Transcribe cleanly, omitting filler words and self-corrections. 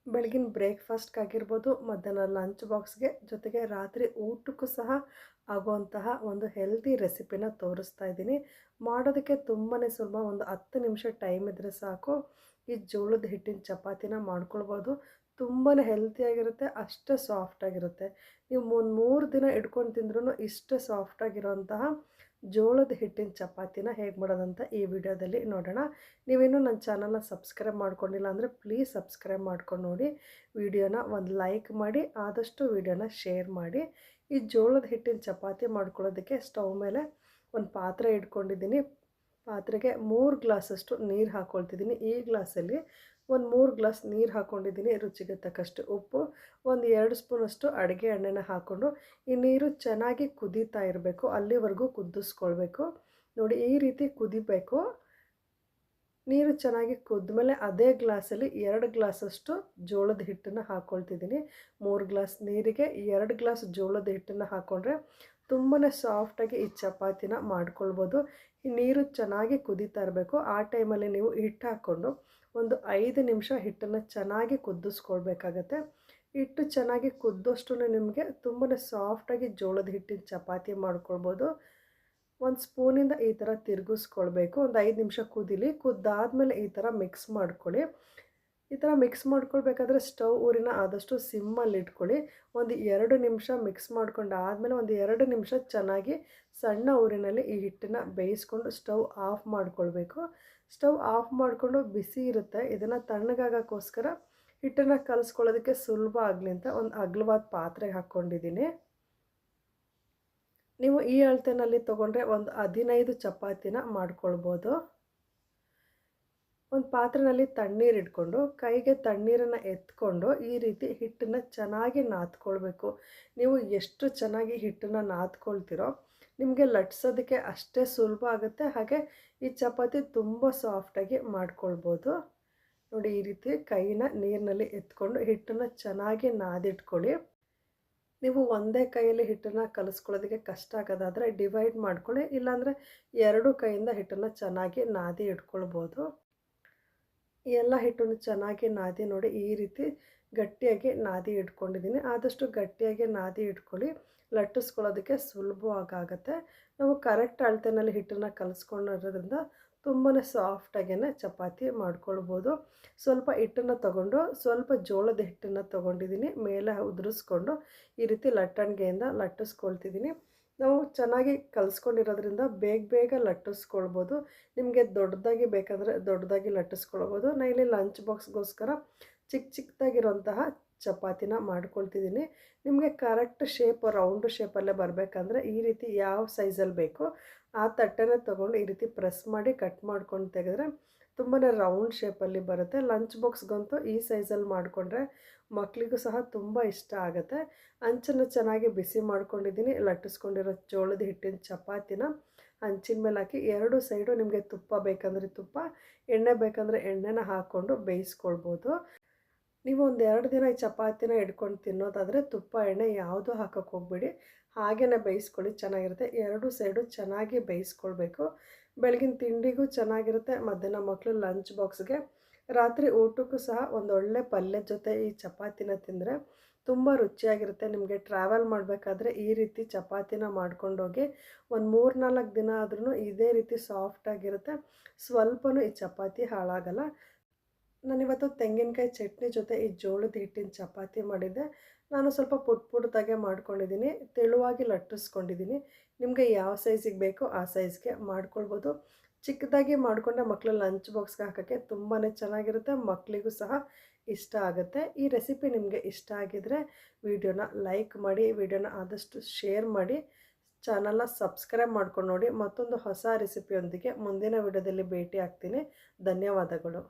ಬೆಳಗಿನ ಬ್ರೇಕ್ಫಾಸ್ಟ್ಗಾಗಿರ್ಬೋದು, ಮಧ್ಯಾಹ್ನ ಲಂಚ್ ಬಾಕ್ಸ್ಗೆ, ಜೊತೆಗೆ ರಾತ್ರಿ ಊಟಕ್ಕೂ ಸಹ ಆಗುವಂತಹ ಒಂದು ಹೆಲ್ದಿ ರೆಸಿಪಿನ ತೋರಿಸ್ತಾ ಇದ್ದೀನಿ. ಮಾಡೋದಕ್ಕೆ ತುಂಬಾ ಸುಲಭ. ಒಂದು 10 ನಿಮಿಷ ಟೈಮ್ ಇದ್ದರೆ ಸಾಕು. ಈ ಜೋಳದ ಹಿಟ್ಟಿನ ಚಪಾತಿನ ಮಾಡ್ಕೊಳ್ಬೋದು. ತುಂಬಾ ಹೆಲ್ತಿಯಾಗಿರುತ್ತೆ, ಅಷ್ಟೇ ಸಾಫ್ಟಾಗಿರುತ್ತೆ. ನೀವು 3 ದಿನ ಇಟ್ಕೊಂಡು ತಿಂದ್ರೂ ಇಷ್ಟೇ ಸಾಫ್ಟಾಗಿರೋಂತಹ ಜೋಳದ ಹಿಟ್ಟಿನ ಚಪಾತಿನ ಹೇಗೆ ಮಾಡೋದಂತ ಈ ವಿಡಿಯೋದಲ್ಲಿ ನೋಡೋಣ. ನೀವೇನು ನನ್ನ ಚಾನಲ್ನ ಸಬ್ಸ್ಕ್ರೈಬ್ ಮಾಡ್ಕೊಂಡಿಲ್ಲ ಅಂದರೆ ಪ್ಲೀಸ್ ಸಬ್ಸ್ಕ್ರೈಬ್ ಮಾಡ್ಕೊಂಡು ನೋಡಿ. ವಿಡಿಯೋನ ಒಂದು ಲೈಕ್ ಮಾಡಿ, ಆದಷ್ಟು ವಿಡಿಯೋನ ಶೇರ್ ಮಾಡಿ. ಈ ಜೋಳದ ಹಿಟ್ಟಿನ ಚಪಾತಿ ಮಾಡ್ಕೊಳ್ಳೋದಕ್ಕೆ ಸ್ಟವ್ ಮೇಲೆ ಒಂದು ಪಾತ್ರೆ ಇಟ್ಕೊಂಡಿದ್ದೀನಿ. ಪಾತ್ರೆಗೆ 3 ಗ್ಲಾಸಷ್ಟು ನೀರು ಹಾಕ್ಕೊಳ್ತಿದ್ದೀನಿ. ಈ ಗ್ಲಾಸಲ್ಲಿ ಒಂದು 3 ಗ್ಲಾಸ್ ನೀರು ಹಾಕ್ಕೊಂಡಿದ್ದೀನಿ. ರುಚಿಗೆ ತಕ್ಕಷ್ಟು ಉಪ್ಪು, ಒಂದು 2 ಸ್ಪೂನಷ್ಟು ಅಡುಗೆ ಎಣ್ಣೆನ ಹಾಕ್ಕೊಂಡು ಈ ನೀರು ಚೆನ್ನಾಗಿ ಕುದೀತಾ ಇರಬೇಕು. ಅಲ್ಲಿವರೆಗೂ ಕುದಿಸ್ಕೊಳ್ಬೇಕು. ನೋಡಿ, ಈ ರೀತಿ ಕುದಿಬೇಕು. ನೀರು ಚೆನ್ನಾಗಿ ಕುದ್ಮೇಲೆ ಅದೇ ಗ್ಲಾಸಲ್ಲಿ 2 ಗ್ಲಾಸಷ್ಟು ಜೋಳದ ಹಿಟ್ಟನ್ನು ಹಾಕ್ಕೊಳ್ತಿದ್ದೀನಿ. 3 ಗ್ಲಾಸ್ ನೀರಿಗೆ 2 ಗ್ಲಾಸ್ ಜೋಳದ ಹಿಟ್ಟನ್ನು ಹಾಕ್ಕೊಂಡ್ರೆ ತುಂಬಾ ಸಾಫ್ಟಾಗಿ ಈ ಚಪಾತಿನ ಮಾಡ್ಕೊಳ್ಬೋದು. ಈ ನೀರು ಚೆನ್ನಾಗಿ ಕುದೀತಾ ಇರಬೇಕು. ಆ ಟೈಮಲ್ಲಿ ನೀವು ಹಿಟ್ಟು ಹಾಕ್ಕೊಂಡು ಒಂದು 5 ನಿಮಿಷ ಹಿಟ್ಟನ್ನು ಚೆನ್ನಾಗಿ ಕುದಿಸ್ಕೊಳ್ಬೇಕಾಗತ್ತೆ. ಹಿಟ್ಟು ಚೆನ್ನಾಗಿ ಕುದ್ದಷ್ಟು ನಿಮಗೆ ತುಂಬಾ ಸಾಫ್ಟಾಗಿ ಜೋಳದ ಹಿಟ್ಟಿನ ಚಪಾತಿ ಮಾಡ್ಕೊಳ್ಬೋದು. ಒಂದು ಸ್ಪೂನಿಂದ ಈ ಥರ ತಿರುಗಿಸ್ಕೊಳ್ಬೇಕು. ಒಂದು 5 ನಿಮಿಷ ಕುದೀಲಿ. ಕುದ್ದಾದ್ಮೇಲೆ ಈ ಥರ ಮಿಕ್ಸ್ ಮಾಡ್ಕೊಳ್ಳಿ. ಈ ಥರ ಮಿಕ್ಸ್ ಮಾಡ್ಕೊಳ್ಬೇಕಾದ್ರೆ ಸ್ಟವ್ ಊರಿನ ಆದಷ್ಟು ಸಿಮ್ಮಲ್ಲಿ ಇಟ್ಕೊಳ್ಳಿ. ಒಂದು 2 ನಿಮಿಷ ಮಿಕ್ಸ್ ಮಾಡ್ಕೊಂಡಾದಮೇಲೆ ಒಂದು 2 ನಿಮಿಷ ಚೆನ್ನಾಗಿ ಸಣ್ಣ ಊರಿನಲ್ಲಿ ಈ ಹಿಟ್ಟನ್ನು ಬೇಯಿಸ್ಕೊಂಡು ಸ್ಟವ್ ಆಫ್ ಮಾಡ್ಕೊಳ್ಬೇಕು. ಸ್ಟವ್ ಆಫ್ ಮಾಡಿಕೊಂಡು ಬಿಸಿ ಇರುತ್ತೆ. ಇದನ್ನು ತಣ್ಣಗಾಗೋಕ್ಕೋಸ್ಕರ ಹಿಟ್ಟನ್ನು ಕಲಿಸ್ಕೊಳ್ಳೋದಕ್ಕೆ ಸುಲಭ ಆಗಲಿ ಅಂತ ಒಂದು ಅಗಲವಾದ ಪಾತ್ರೆಗೆ ಹಾಕ್ಕೊಂಡಿದ್ದೀನಿ. ನೀವು ಈ ಅಳತೆನಲ್ಲಿ ತೊಗೊಂಡ್ರೆ ಒಂದು 15 ಚಪಾತಿನ ಮಾಡ್ಕೊಳ್ಬೋದು. ಒಂದು ಪಾತ್ರೆಯಲ್ಲಿ ತಣ್ಣೀರು ಇಟ್ಕೊಂಡು ಕೈಗೆ ತಣ್ಣೀರನ್ನು ಎತ್ಕೊಂಡು ಈ ರೀತಿ ಹಿಟ್ಟನ್ನು ಚೆನ್ನಾಗಿ ನಾದ್ಕೊಳ್ಬೇಕು. ನೀವು ಎಷ್ಟು ಚೆನ್ನಾಗಿ ಹಿಟ್ಟನ್ನು ನಾದ್ಕೊಳ್ತೀರೋ ನಿಮಗೆ ಲಟ್ಸೋದಕ್ಕೆ ಅಷ್ಟೇ ಸುಲಭ ಆಗುತ್ತೆ. ಹಾಗೆ ಈ ಚಪಾತಿ ತುಂಬ ಸಾಫ್ಟಾಗಿ ಮಾಡ್ಕೊಳ್ಬೋದು. ನೋಡಿ, ಈ ರೀತಿ ಕೈನ ನೀರಿನಲ್ಲಿ ಎತ್ಕೊಂಡು ಹಿಟ್ಟನ್ನು ಚೆನ್ನಾಗಿ ನಾದಿಟ್ಕೊಳ್ಳಿ. ನೀವು ಒಂದೇ ಕೈಯಲ್ಲಿ ಹಿಟ್ಟನ್ನು ಕಲಿಸ್ಕೊಳ್ಳೋದಕ್ಕೆ ಕಷ್ಟ ಆಗೋದಾದರೆ ಡಿವೈಡ್ ಮಾಡ್ಕೊಳ್ಳಿ. ಇಲ್ಲಾಂದರೆ 2 ಕೈಯಿಂದ ಹಿಟ್ಟನ್ನು ಚೆನ್ನಾಗಿ ನಾದಿ ಇಟ್ಕೊಳ್ಬೋದು. ಎಲ್ಲ ಹಿಟ್ಟನ್ನು ಚೆನ್ನಾಗಿ ನಾದಿ ನೋಡಿ, ಈ ರೀತಿ ಗಟ್ಟಿಯಾಗಿ ನಾದಿ ಇಟ್ಕೊಂಡಿದ್ದೀನಿ. ಆದಷ್ಟು ಗಟ್ಟಿಯಾಗಿ ನಾದಿ ಇಟ್ಕೊಳ್ಳಿ. ಲಟ್ಟಿಸ್ಕೊಳ್ಳೋದಕ್ಕೆ ಸುಲಭವಾಗುತ್ತೆ. ನಾವು ಕರೆಕ್ಟ್ ಅಳತೆನಲ್ಲಿ ಹಿಟ್ಟನ್ನು ಕಲಿಸ್ಕೊಂಡಿರೋದ್ರಿಂದ ತುಂಬಾ ಸಾಫ್ಟಾಗೇ ಚಪಾತಿ ಮಾಡ್ಕೊಳ್ಬೋದು. ಸ್ವಲ್ಪ ಹಿಟ್ಟನ್ನು ತೊಗೊಂಡು ಸ್ವಲ್ಪ ಜೋಳದ ಹಿಟ್ಟನ್ನು ತೊಗೊಂಡಿದ್ದೀನಿ. ಮೇಲೆ ಉದುರಿಸ್ಕೊಂಡು ಈ ರೀತಿ ಲಟ್ಟಣಿಗೆಯಿಂದ ಲಟ್ಟಿಸ್ಕೊಳ್ತಿದ್ದೀನಿ. ನಾವು ಚೆನ್ನಾಗಿ ಕಲಿಸ್ಕೊಂಡಿರೋದ್ರಿಂದ ಬೇಗ ಲಟ್ಟಿಸ್ಕೊಳ್ಬೋದು. ನಿಮಗೆ ದೊಡ್ಡದಾಗಿ ಬೇಕಂದರೆ ದೊಡ್ಡದಾಗಿ ಲಟ್ಟಿಸ್ಕೊಳ್ಬೋದು. ನಾನು ಇಲ್ಲಿ ಲಂಚ್ ಬಾಕ್ಸ್ಗೋಸ್ಕರ ಚಿಕ್ಕದಾಗಿರೋಂತಹ ಚಪಾತಿನ ಮಾಡ್ಕೊಳ್ತಿದ್ದೀನಿ. ನಿಮಗೆ ಕರೆಕ್ಟ್ ಶೇಪ್ ರೌಂಡ್ ಶೇಪಲ್ಲೇ ಬರಬೇಕಂದ್ರೆ ಈ ರೀತಿ ಯಾವ ಸೈಜಲ್ಲಿ ಬೇಕೋ ಆ ತಟ್ಟೆನ ತೊಗೊಂಡು ಈ ರೀತಿ ಪ್ರೆಸ್ ಮಾಡಿ ಕಟ್ ಮಾಡ್ಕೊಂಡು ತೆಗೆದ್ರೆ ತುಂಬಾ ರೌಂಡ್ ಶೇಪಲ್ಲಿ ಬರುತ್ತೆ. ಲಂಚ್ ಬಾಕ್ಸ್ಗಂತೂ ಈ ಸೈಜಲ್ಲಿ ಮಾಡಿಕೊಂಡ್ರೆ ಮಕ್ಕಳಿಗೂ ಸಹ ತುಂಬ ಇಷ್ಟ ಆಗುತ್ತೆ. ಹಂಚನ್ನು ಚೆನ್ನಾಗಿ ಬಿಸಿ ಮಾಡ್ಕೊಂಡಿದ್ದೀನಿ. ಲಟ್ಟಿಸ್ಕೊಂಡಿರೋ ಜೋಳದ ಹಿಟ್ಟಿನ ಚಪಾತಿನ ಹಂಚಿನ ಮೇಲೆ ಹಾಕಿ 2 ಸೈಡು ನಿಮಗೆ ತುಪ್ಪ ಬೇಕಂದರೆ ತುಪ್ಪ, ಎಣ್ಣೆ ಬೇಕಂದರೆ ಎಣ್ಣೆನ ಹಾಕ್ಕೊಂಡು ಬೇಯಿಸ್ಕೊಳ್ಬೋದು. ನೀವು ಒಂದು 2 ದಿನ ಈ ಚಪಾತಿನ ಹಿಡ್ಕೊಂಡು ತಿನ್ನೋದಾದರೆ ತುಪ್ಪ ಎಣ್ಣೆ ಯಾವುದೂ ಹಾಕೋಕ್ಕೆ ಹೋಗ್ಬೇಡಿ. ಹಾಗೇ ಬೇಯಿಸ್ಕೊಳ್ಳಿ, ಚೆನ್ನಾಗಿರುತ್ತೆ. 2 ಸೈಡು ಚೆನ್ನಾಗಿ ಬೇಯಿಸ್ಕೊಳ್ಬೇಕು. ಬೆಳಗಿನ ತಿಂಡಿಗೂ ಚೆನ್ನಾಗಿರುತ್ತೆ. ಮಧ್ಯಾಹ್ನ ಮಕ್ಕಳು ಲಂಚ್ ಬಾಕ್ಸ್ಗೆ, ರಾತ್ರಿ ಊಟಕ್ಕೂ ಸಹ ಒಂದೊಳ್ಳೆ ಪಲ್ಯದ ಜೊತೆ ಈ ಚಪಾತಿನ ತಿಂದರೆ ತುಂಬ ರುಚಿಯಾಗಿರುತ್ತೆ. ನಿಮಗೆ ಟ್ರಾವೆಲ್ ಮಾಡಬೇಕಾದ್ರೆ ಈ ರೀತಿ ಚಪಾತಿನ ಮಾಡ್ಕೊಂಡೋಗಿ ಒಂದು 3-4 ದಿನ ಆದ್ರೂ ಇದೇ ರೀತಿ ಸಾಫ್ಟಾಗಿರುತ್ತೆ. ಸ್ವಲ್ಪನೂ ಈ ಚಪಾತಿ ಹಾಳಾಗಲ್ಲ. ನಾನಿವತ್ತು ತೆಂಗಿನಕಾಯಿ ಚಟ್ನಿ ಜೊತೆ ಈ ಜೋಳದ ಹಿಟ್ಟಿನ ಚಪಾತಿ ಮಾಡಿದ್ದೆ. ನಾನು ಸ್ವಲ್ಪ ಪುಟ್ಟದಾಗೆ ಮಾಡ್ಕೊಂಡಿದ್ದೀನಿ. ತೆಳುವಾಗಿ ಲಟ್ಟಿಸ್ಕೊಂಡಿದ್ದೀನಿ. ನಿಮಗೆ ಯಾವ ಸೈಜಿಗೆ ಬೇಕೋ ಆ ಸೈಜ್ಗೆ ಮಾಡ್ಕೊಳ್ಬೋದು. ಚಿಕ್ಕದಾಗಿ ಮಾಡಿಕೊಂಡ್ರೆ ಮಕ್ಕಳು ಲಂಚ್ ಬಾಕ್ಸ್ಗೆ ಹಾಕೋಕ್ಕೆ ತುಂಬಾ ಚೆನ್ನಾಗಿರುತ್ತೆ. ಮಕ್ಕಳಿಗೂ ಸಹ ಇಷ್ಟ ಆಗುತ್ತೆ. ಈ ರೆಸಿಪಿ ನಿಮಗೆ ಇಷ್ಟ ಆಗಿದರೆ ವಿಡಿಯೋನ ಲೈಕ್ ಮಾಡಿ, ವಿಡಿಯೋನ ಆದಷ್ಟು ಶೇರ್ ಮಾಡಿ, ಚಾನಲ್ನ ಸಬ್ಸ್ಕ್ರೈಬ್ ಮಾಡ್ಕೊಂಡು ನೋಡಿ. ಮತ್ತೊಂದು ಹೊಸ ರೆಸಿಪಿಯೊಂದಿಗೆ ಮುಂದಿನ ವಿಡಿಯೋದಲ್ಲಿ ಭೇಟಿ ಆಗ್ತೀನಿ. ಧನ್ಯವಾದಗಳು.